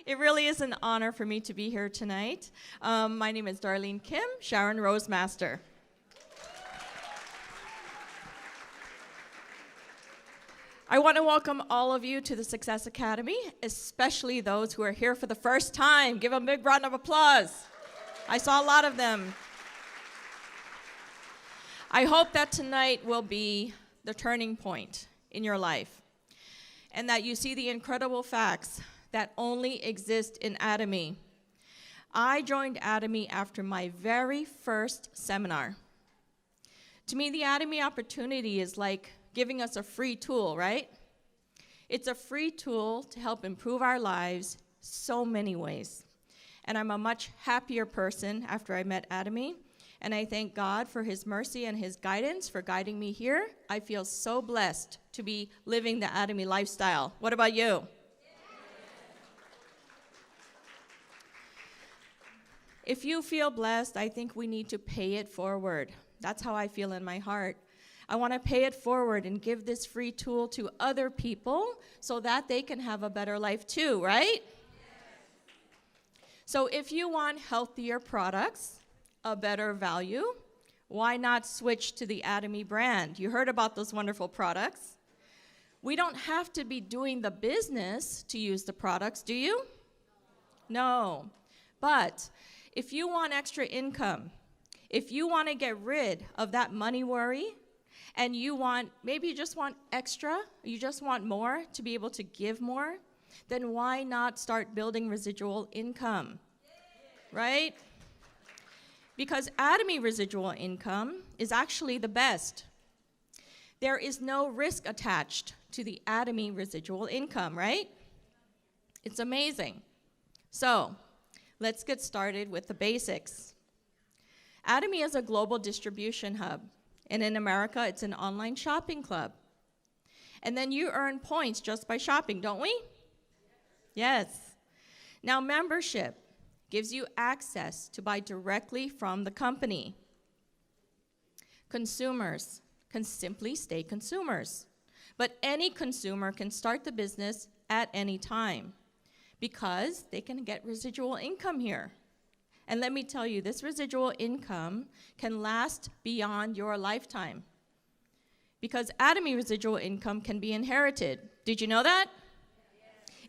It really is an honor for me to be here tonight. My name is Darlene Kim, Sharon Rose Master. I want to welcome all of you to the Success Academy, especially those who are here for the first time. Give them a big round of applause. I saw a lot of them. I hope that tonight will be the turning point in your life, and that you see the incredible facts that only exist in ATOMY. I joined ATOMY after my very first seminar. To me, the ATOMY opportunity is like giving us a free tool, right? It's a free tool to help improve our lives so many ways. And I'm a much happier person after I met ATOMY, and I thank God for his mercy and his guidance for guiding me here. I feel so blessed to be living the ATOMY lifestyle. What about you? If you feel blessed, I think we need to pay it forward. That's how I feel in my heart. I want to pay it forward and give this free tool to other people so that they can have a better life too, right? So if you want healthier products, a better value, why not switch to the ATOMY brand? You heard about those wonderful products. We don't have to be doing the business to use the products, do you? No. But if you want extra income, if you want to get rid of that money worry, and maybe you just want extra, you just want more to be able to give more, then why not start building residual income, right? Because ATOMY residual income is actually the best. There is no risk attached to the ATOMY residual income, right? It's amazing. So, let's get started with the basics. ATOMY is a global distribution hub, and in America, it's an online shopping club. And then you earn points just by shopping, don't we? Yes. Now, membership gives you access to buy directly from the company. Consumers can simply stay consumers, but any consumer can start the business at any time, because they can get residual income here. And let me tell you, this residual income can last beyond your lifetime, because ATOMY residual income can be inherited. Did you know that?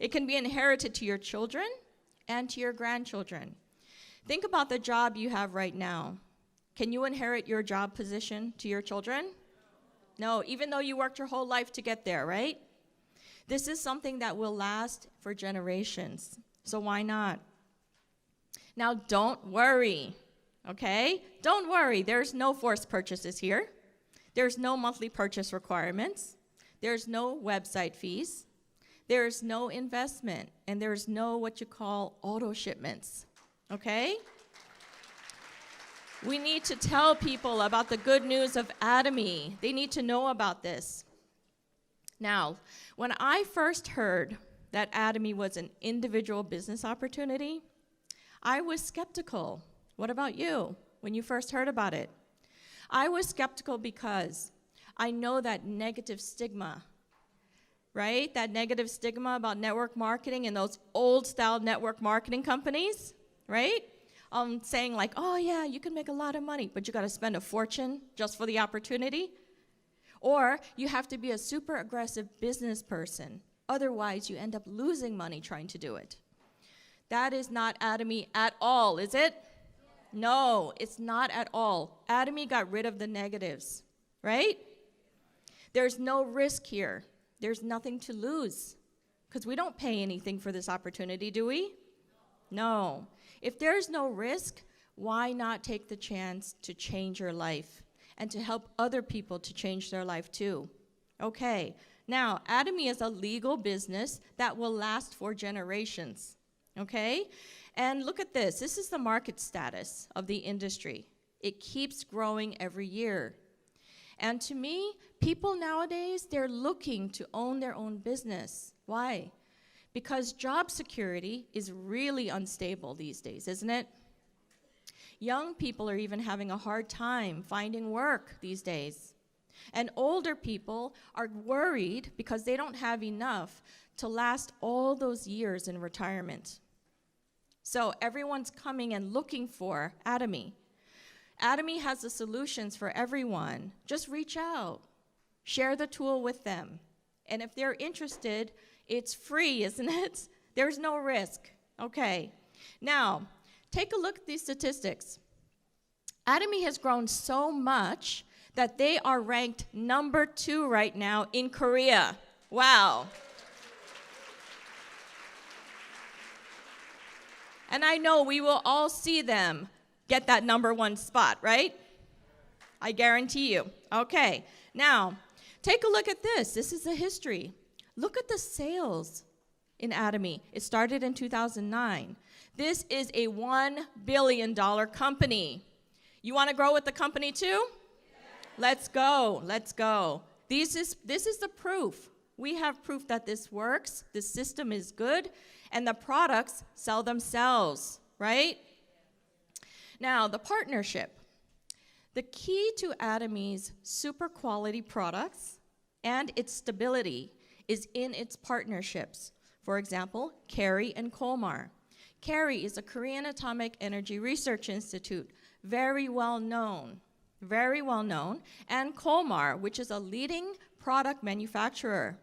It can be inherited to your children and to your grandchildren. Think about the job you have right now. Can you inherit your job position to your children? No, even though you worked your whole life to get there, right? This is something that will last for generations, so why not? Now, don't worry, okay? Don't worry, there's no forced purchases here. There's no monthly purchase requirements. There's no website fees. There's no investment, and there's no what you call auto shipments, okay? We need to tell people about the good news of ATOMY. They need to know about this. Now, when I first heard that ATOMY was an individual business opportunity, I was skeptical. What about you when you first heard about it? I was skeptical because I know that negative stigma, right? That negative stigma about network marketing and those old-style network marketing companies, right? Saying like, oh yeah, you can make a lot of money, but you gotta spend a fortune just for the opportunity. Or you have to be a super aggressive business person. Otherwise, you end up losing money trying to do it. That is not ATOMY at all, is it? No, it's not at all. ATOMY got rid of the negatives, right? There's no risk here. There's nothing to lose, because we don't pay anything for this opportunity, do we? No. If there's no risk, why not take the chance to change your life and to help other people to change their life too? Okay, now, ATOMY is a legal business that will last for generations, okay? And look at this. This is the market status of the industry. It keeps growing every year. And to me, people nowadays, they're looking to own their own business. Why? Because job security is really unstable these days, isn't it? Young people are even having a hard time finding work these days. And older people are worried because they don't have enough to last all those years in retirement. So everyone's coming and looking for ATOMY. ATOMY has the solutions for everyone. Just reach out. Share the tool with them. And if they're interested, it's free, isn't it? There's no risk. Okay. Now, take a look at these statistics. ATOMY has grown so much that they are ranked number 2 right now in Korea. Wow. And I know we will all see them get that number 1 spot, right? I guarantee you. Okay. Now, take a look at this. This is the history. Look at the sales in ATOMY. It started in 2009. This is a $1 billion company. You want to grow with the company too? Yeah. Let's go. Let's go. This is the proof. We have proof that this works, the system is good, and the products sell themselves, right? Now, the partnership. The key to ATOMY's super quality products and its stability is in its partnerships. For example, KERI and Kolmar. KERI is a Korean Atomic Energy Research Institute, very well known, and Kolmar, which is a leading product manufacturer.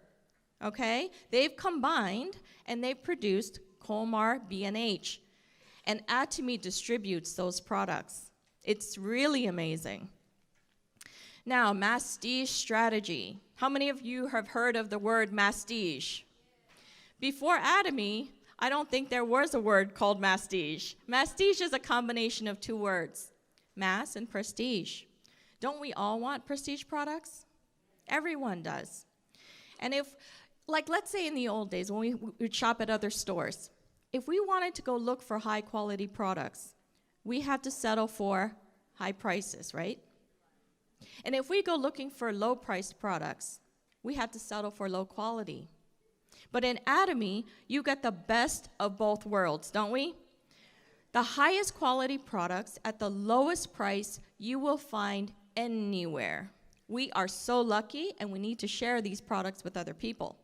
Okay? They've combined and they've produced Kolmar B&H, and ATOMY distributes those products. It's really amazing. Now, mastige strategy. How many of you have heard of the word mastige? Before ATOMY, I don't think there was a word called mastige. Mastige is a combination of 2 words, mass and prestige. Don't we all want prestige products? Everyone does. And if, like, let's say in the old days when we would shop at other stores, if we wanted to go look for high quality products, we had to settle for high prices, right? And if we go looking for low priced products, we had to settle for low quality. But in ATOMY, you get the best of both worlds, don't we? The highest quality products at the lowest price you will find anywhere. We are so lucky, and we need to share these products with other people.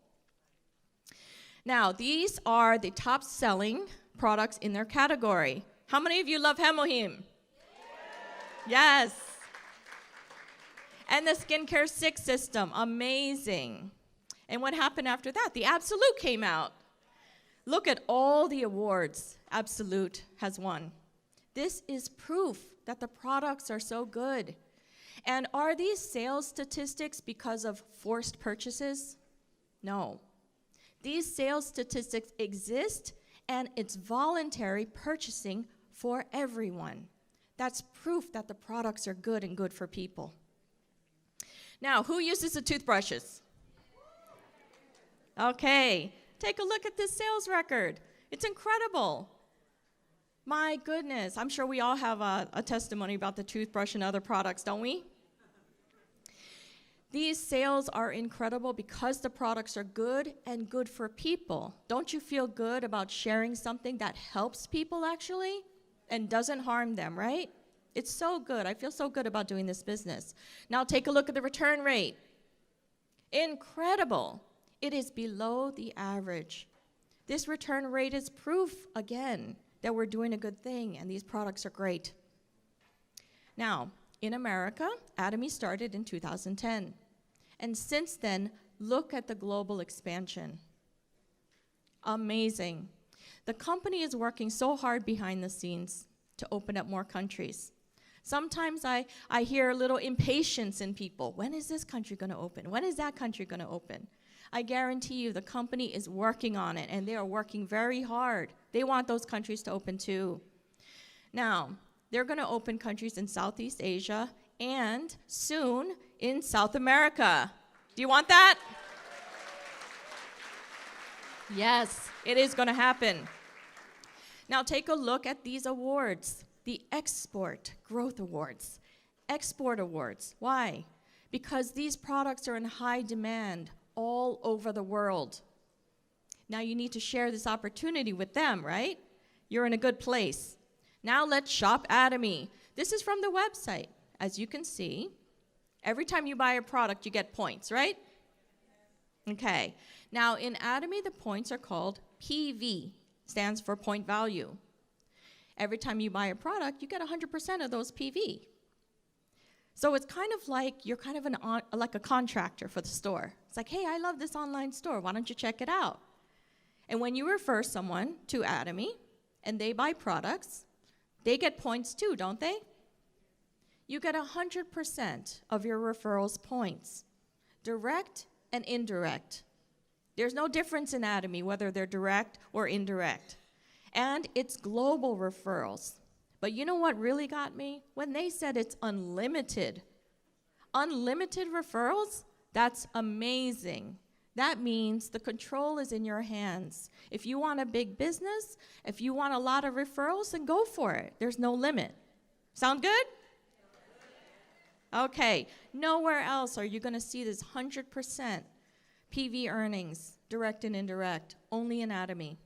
Now, these are the top selling products in their category. How many of you love Hemohim? Yes. And the Skincare 6 system, amazing. And what happened after that? The Absolute came out. Look at all the awards Absolute has won. This is proof that the products are so good. And are these sales statistics because of forced purchases? No. These sales statistics exist, and it's voluntary purchasing for everyone. That's proof that the products are good and good for people. Now, who uses the toothbrushes? Okay, take a look at this sales record. It's incredible. My goodness, I'm sure we all have a testimony about the toothbrush and other products, don't we? These sales are incredible because the products are good and good for people. Don't you feel good about sharing something that helps people actually and doesn't harm them, right? It's so good. I feel so good about doing this business. Now take a look at the return rate. Incredible. It is below the average. This return rate is proof, again, that we're doing a good thing and these products are great. Now, in America, ATOMY started in 2010. And since then, look at the global expansion. Amazing. The company is working so hard behind the scenes to open up more countries. Sometimes I hear a little impatience in people. When is this country going to open? When is that country going to open? I guarantee you the company is working on it, and they are working very hard. They want those countries to open too. Now, they're going to open countries in Southeast Asia and soon in South America. Do you want that? Yes, it is going to happen. Now take a look at these awards, the Export Growth Awards. Export Awards. Why? Because these products are in high demand all over the world. Now you need to share this opportunity with them, right? You're in a good place. Now let's shop ATOMY. This is from the website. As you can see, every time you buy a product, you get points, right? Okay. Now in ATOMY, the points are called PV, stands for point value. Every time you buy a product, you get 100% of those PV. So it's kind of like you're kind of like a contractor for the store. It's like, hey, I love this online store. Why don't you check it out? And when you refer someone to ATOMY and they buy products, they get points too, don't they? You get 100% of your referrals points, direct and indirect. There's no difference in ATOMY whether they're direct or indirect. And it's global referrals. But you know what really got me? When they said it's unlimited. Unlimited referrals? That's amazing. That means the control is in your hands. If you want a big business, if you want a lot of referrals, then go for it. There's no limit. Sound good? Okay. Nowhere else are you going to see this 100% PV earnings, direct and indirect, only in ATOMY.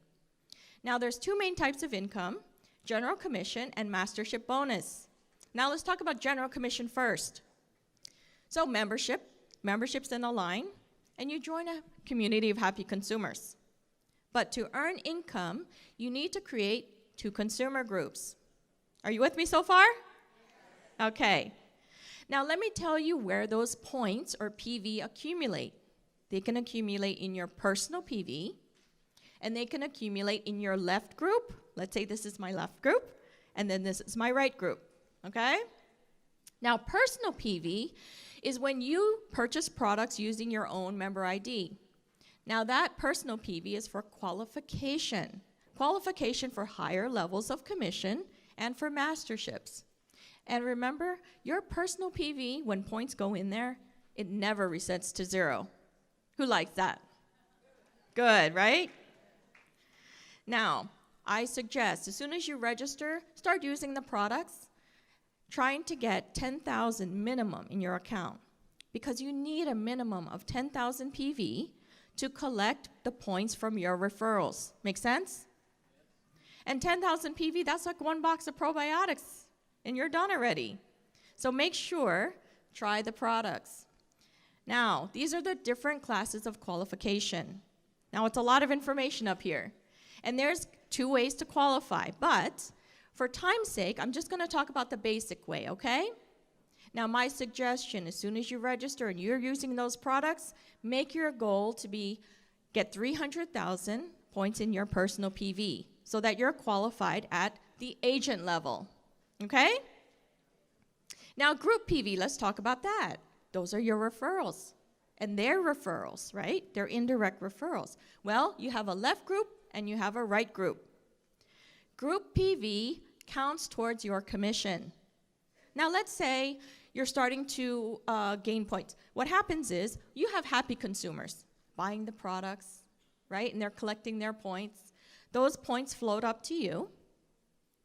Now, there's two main types of income, general commission and mastership bonus. Now, let's talk about general commission first. So membership's in a line, and you join a community of happy consumers. But to earn income, you need to create 2 consumer groups. Are you with me so far? Okay. Now, let me tell you where those points or PV accumulate. They can accumulate in your personal PV, and they can accumulate in your left group. Let's say this is my left group, and then this is my right group, okay? Now, personal PV is when you purchase products using your own member ID. Now, that personal PV is for qualification for higher levels of commission and for masterships. And remember, your personal PV, when points go in there, it never resets to 0. Who likes that? Good, right? Now, I suggest as soon as you register, start using the products, trying to get 10,000 minimum in your account, because you need a minimum of 10,000 PV to collect the points from your referrals. Make sense? And 10,000 PV, that's like 1 box of probiotics, and you're done already. So make sure, try the products. Now, these are the different classes of qualification. Now, it's a lot of information up here. And there's 2 ways to qualify. But for time's sake, I'm just going to talk about the basic way, okay? Now, my suggestion, as soon as you register and you're using those products, make your goal to be get 300,000 points in your personal PV so that you're qualified at the agent level, okay? Now, group PV, let's talk about that. Those are your referrals, and they're referrals, right? They're indirect referrals. Well, you have a left group and you have a right group. Group PV counts towards your commission. Now, let's say you're starting to gain points. What happens is you have happy consumers buying the products, right? And they're collecting their points. Those points float up to you.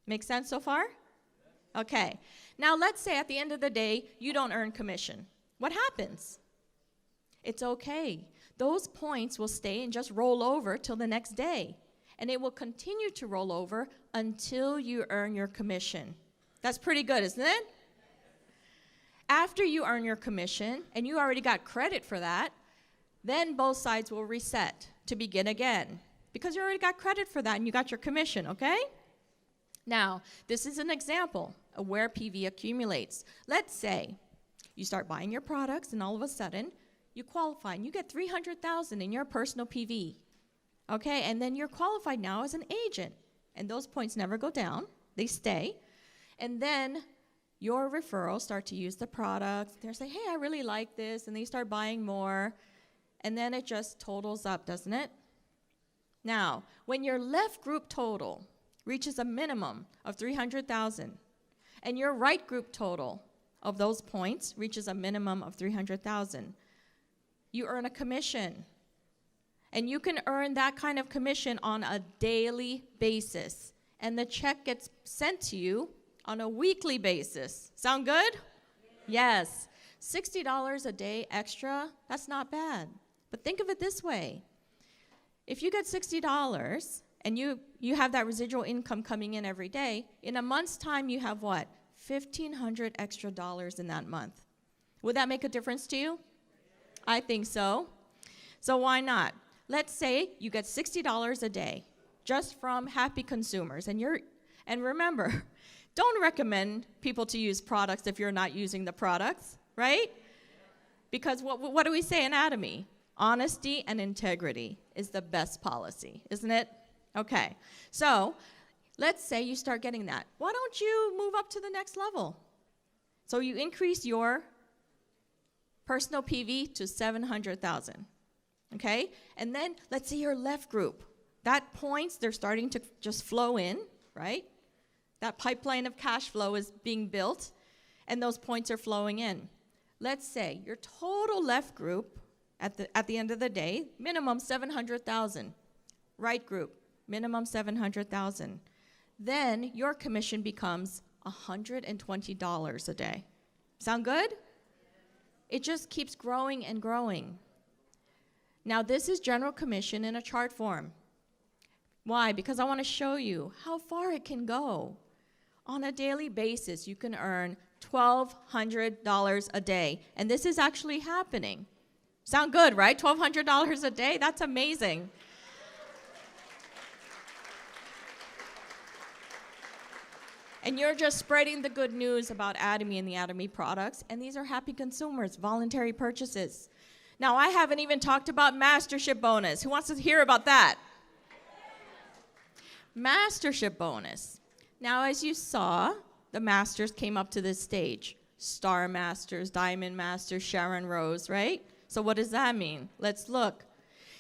Make sense so far? Okay. Now, let's say at the end of the day, you don't earn commission. What happens? It's okay. Those points will stay and just roll over till the next day. And it will continue to roll over until you earn your commission. That's pretty good, isn't it? After you earn your commission, and you already got credit for that, then both sides will reset to begin again. Because you already got credit for that and you got your commission, okay? Now, this is an example of where PV accumulates. Let's say you start buying your products and all of a sudden you qualify and you get 300,000 in your personal PV. Okay, and then you're qualified now as an agent. And those points never go down, they stay. And then your referrals start to use the products. They're saying, hey, I really like this, and they start buying more. And then it just totals up, doesn't it? Now, when your left group total reaches a minimum of 300,000, and your right group total of those points reaches a minimum of 300,000, you earn a commission. And you can earn that kind of commission on a daily basis. And the check gets sent to you on a weekly basis. Sound good? Yes. $60 a day extra, that's not bad. But think of it this way. If you get $60 and you have that residual income coming in every day, in a month's time you have what? $1,500 extra dollars in that month. Would that make a difference to you? I think so. So why not? Let's say you get $60 a day just from happy consumers, and And remember, don't recommend people to use products if you're not using the products, right? Because what do we say in ATOMY? Honesty and integrity is the best policy, isn't it? Okay, so let's say you start getting that. Why don't you move up to the next level? So you increase your personal PV to 700,000, okay? And then let's say your left group. That points, they're starting to just flow in, right? That pipeline of cash flow is being built, and those points are flowing in. Let's say your total left group at the end of the day, minimum 700,000. Right group, minimum 700,000. Then your commission becomes $120 a day. Sound good? It just keeps growing and growing. Now this is general commission in a chart form. Why? Because I want to show you how far it can go. On a daily basis, you can earn $1,200 a day. And this is actually happening. Sound good, right? $1,200 a day? That's amazing. And you're just spreading the good news about ATOMY and the ATOMY products. And these are happy consumers, voluntary purchases. Now, I haven't even talked about mastership bonus. Who wants to hear about that? Mastership bonus. Now, as you saw, the masters came up to this stage. Star Masters, Diamond Masters, Sharon Rose, right? So what does that mean? Let's look.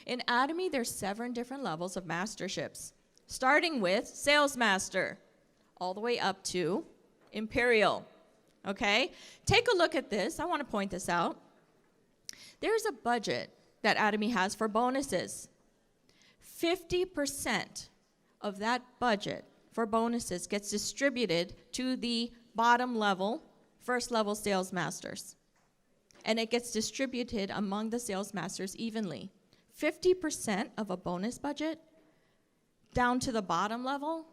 In ATOMY, there's 7 different levels of masterships, starting with Sales Master, all the way up to Imperial, okay? Take a look at this. I want to point this out. There's a budget that ATOMY has for bonuses. 50% of that budget for bonuses gets distributed to the bottom level, first level sales masters. And it gets distributed among the sales masters evenly. 50% of a bonus budget down to the bottom level,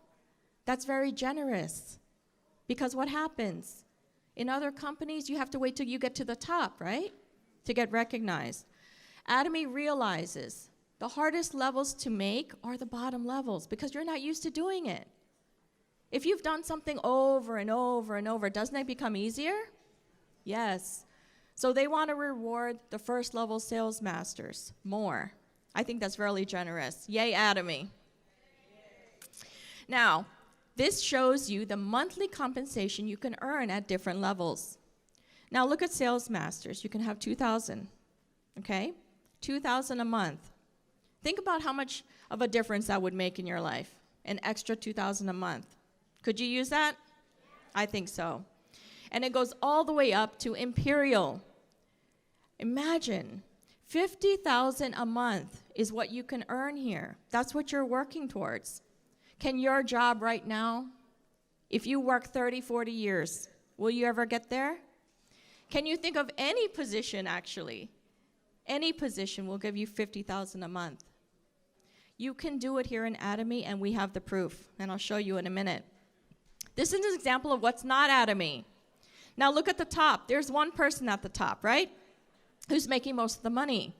that's very generous. Because what happens? In other companies, you have to wait till you get to the top, right? To get recognized. ATOMY realizes the hardest levels to make are the bottom levels because you're not used to doing it. If you've done something over and over and over, doesn't it become easier? Yes. So they want to reward the first level sales masters more. I think that's really generous. Yay, ATOMY. Now, this shows you the monthly compensation you can earn at different levels. Now look at sales masters. You can have 2,000, okay? 2,000 a month. Think about how much of a difference that would make in your life. An extra 2,000 a month. Could you use that? I think so. And it goes all the way up to Imperial. Imagine, 50,000 a month is what you can earn here. That's what you're working towards. Can your job right now, if you work 30, 40 years, will you ever get there? Can you think of any position, actually? Any position will give you 50,000 a month. You can do it here in ATOMY, and we have the proof, and I'll show you in a minute. This is an example of what's not ATOMY. Now look at the top. There's one person at the top, right? Who's making most of the money.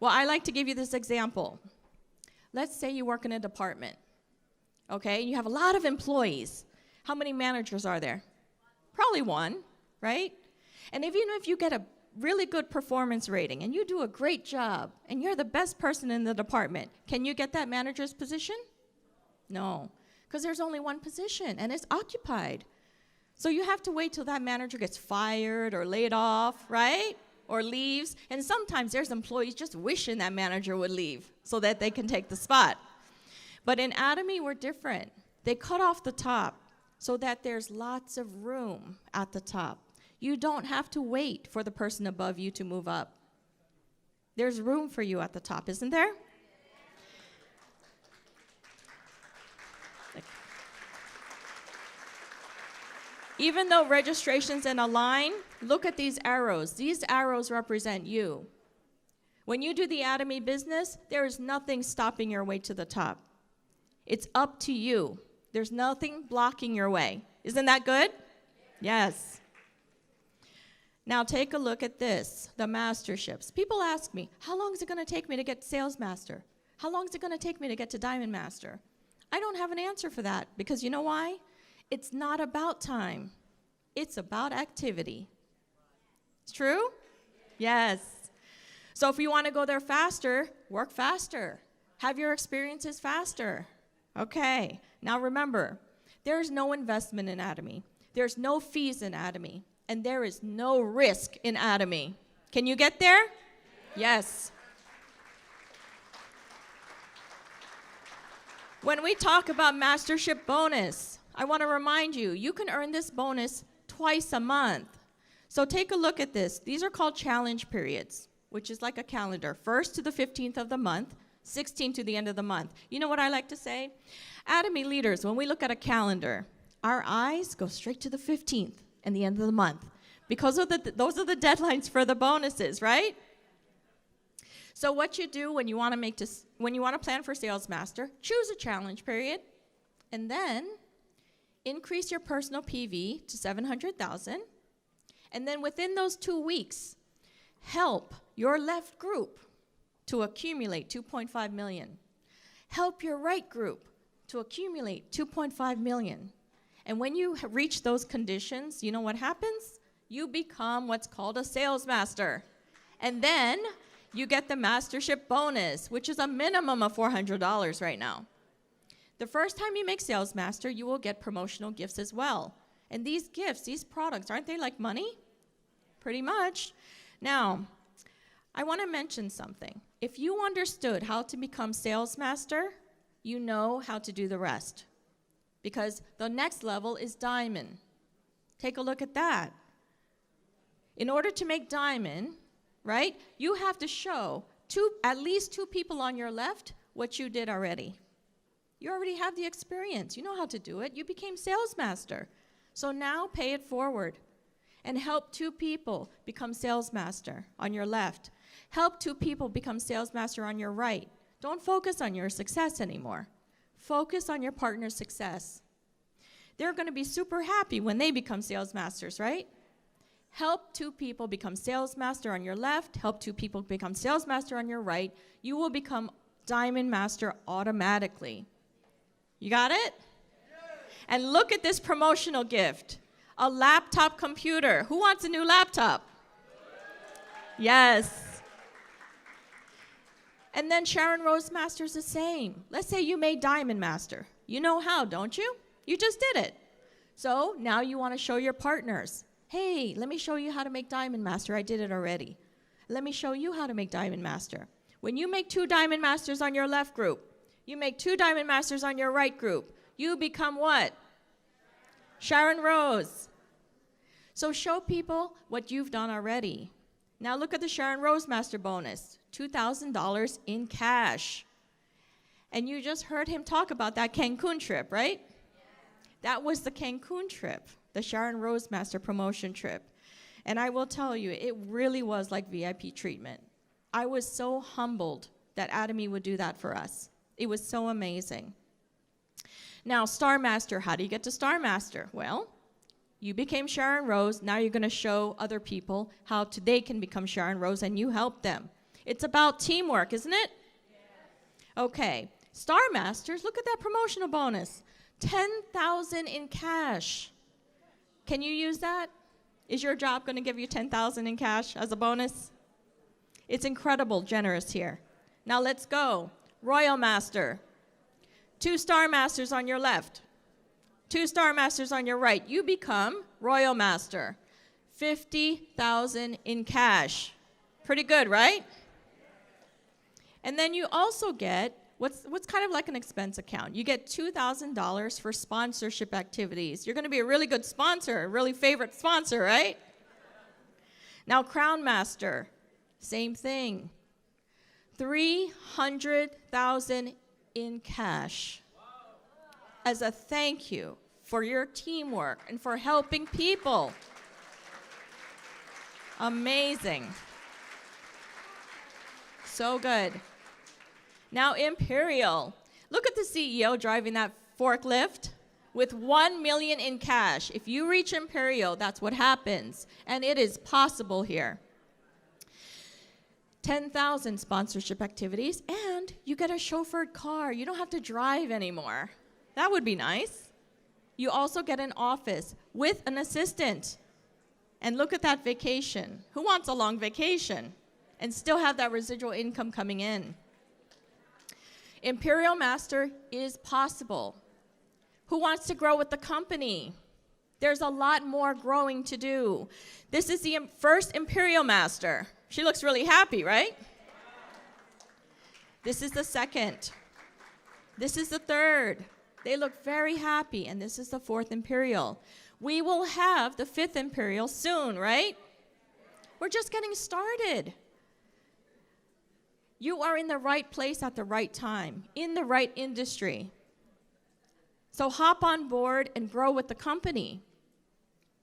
Well, I like to give you this example. Let's say you work in a department, okay? You have a lot of employees. How many managers are there? Probably one, right? And even if you get a really good performance rating and you do a great job and you're the best person in the department, can you get that manager's position? No, because there's only one position and it's occupied. So you have to wait till that manager gets fired or laid off, right? Or leaves. And sometimes there's employees just wishing that manager would leave so that they can take the spot. But in ATOMY, we're different. They cut off the top so that there's lots of room at the top. You don't have to wait for the person above you to move up. There's room for you at the top, isn't there? Even though registration's in a line, look at these arrows. These arrows represent you. When you do the ATOMY business, there is nothing stopping your way to the top. It's up to you. There's nothing blocking your way. Isn't that good? Yes. Now take a look at this, the masterships. People ask me, how long is it going to take me to get sales master? How long is it going to take me to get to diamond master? I don't have an answer for that, because you know why? It's not about time. It's about activity. It's true? Yes. So if you want to go there faster, work faster. Have your experiences faster. Okay. Now remember, there's no investment in ATOMY. There's no fees in ATOMY. And there is no risk in ATOMY. Can you get there? Yes. When we talk about mastership bonus, I want to remind you, you can earn this bonus twice a month. So take a look at this. These are called challenge periods, which is like a calendar. 1st to the 15th of the month, 16th to the end of the month. You know what I like to say? ATOMY leaders, when we look at a calendar, our eyes go straight to the 15th and the end of the month, because of those are the deadlines for the bonuses, right? So what you do when you want to plan for Sales Master, choose a challenge period, and then increase your personal PV to 700,000, and then within those 2 weeks, help your left group to accumulate 2.5 million. Help your right group to accumulate 2.5 million. And when you reach those conditions, you know what happens? You become what's called a sales master. And then you get the mastership bonus, which is a minimum of $400 right now. The first time you make sales master, you will get promotional gifts as well. And these gifts, these products, aren't they like money? Pretty much. Now, I want to mention something. If you understood how to become sales master, you know how to do the rest. Because the next level is diamond. Take a look at that. In order to make diamond, right, you have to show at least two people on your left what you did already. You already have the experience. You know how to do it. You became sales master. So now pay it forward and help 2 people become sales master on your left. Help 2 people become sales master on your right. Don't focus on your success anymore. Focus on your partner's success. They're going to be super happy when they become sales masters, right? Help 2 people become sales master on your left. Help 2 people become sales master on your right. You will become diamond master automatically. You got it? And look at this promotional gift. A laptop computer. Who wants a new laptop? Yes. And then Sharon Rose Master's the same. Let's say you made Diamond Master. You know how, don't you? You just did it. So now you want to show your partners. Hey, let me show you how to make Diamond Master. I did it already. Let me show you how to make Diamond Master. When you make 2 Diamond Masters on your left group, you make 2 Diamond Masters on your right group, you become what? Sharon Rose. So show people what you've done already. Now look at the Sharon Rose Master bonus, $2,000 in cash. And you just heard him talk about that Cancun trip, right? That was the Cancun trip, the Sharon Rose Master promotion trip. And I will tell you, it really was like VIP treatment. I was so humbled that ATOMY would do that for us. It was so amazing. Now, Star Master, how do you get to Star Master? Well, you became Sharon Rose. Now you're going to show other people how they can become Sharon Rose, and you help them. It's about teamwork, isn't it? Yeah. Okay. Star Masters, look at that promotional bonus. $10,000 in cash. Can you use that? Is your job going to give you $10,000 in cash as a bonus? It's incredible, generous here. Now let's go. Royal Master. 2 Star Masters on your left. 2 Star Masters on your right. You become Royal Master. $50,000 in cash. Pretty good, right? And then you also get what's kind of like an expense account. You get $2,000 for sponsorship activities. You're going to be a really good sponsor, a really favorite sponsor, right? Now, Crown Master, same thing. $300,000 in cash as a thank you for your teamwork and for helping people. Amazing. So good. Now, Imperial. Look at the CEO driving that forklift with $1 million in cash. If you reach Imperial, that's what happens. And it is possible here. 10,000 sponsorship activities, and you get a chauffeured car. You don't have to drive anymore. That would be nice. You also get an office with an assistant. And look at that vacation. Who wants a long vacation and still have that residual income coming in? Imperial Master is possible. Who wants to grow with the company? There's a lot more growing to do. This is the first Imperial Master. She looks really happy, right? This is the second. This is the third. They look very happy, and this is the fourth Imperial. We will have the fifth Imperial soon, right? We're just getting started. You are in the right place at the right time, in the right industry. So hop on board and grow with the company.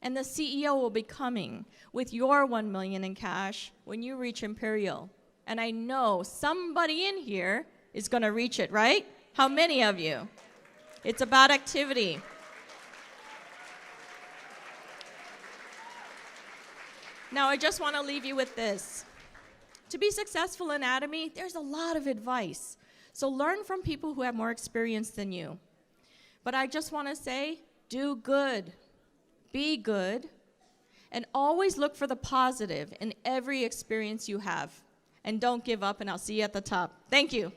And the CEO will be coming with your $1 million in cash when you reach Imperial. And I know somebody in here is going to reach it, right? How many of you? It's about activity. Now, I just want to leave you with this. To be successful in ATOMY, there's a lot of advice. So learn from people who have more experience than you. But I just want to say, do good, be good, and always look for the positive in every experience you have. And don't give up, and I'll see you at the top. Thank you.